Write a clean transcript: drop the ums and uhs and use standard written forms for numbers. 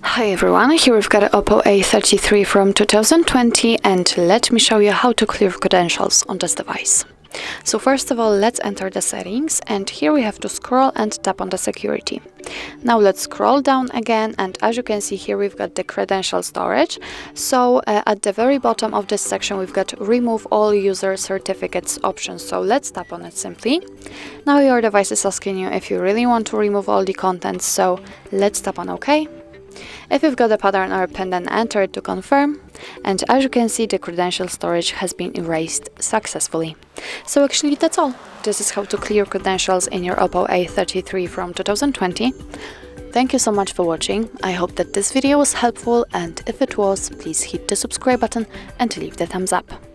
Hi everyone, here we've got an OPPO A33 from 2020 and let me show you how to clear credentials on this device. So first of all, let's enter the settings and here we have to scroll and tap on the security. Now let's scroll down again and as you can see here we've got the credential storage. So at the very bottom of this section we've got remove all user certificates option. So let's tap on it simply. Now your device is asking you if you really want to remove all the contents, so let's tap on OK. If you've got a pattern or a PIN, then enter it to confirm, and as you can see the credential storage has been erased successfully. So actually that's all. This is how to clear credentials in your OPPO A33 from 2020. Thank you so much for watching. I hope that this video was helpful, and if it was, please hit the subscribe button and leave the thumbs up.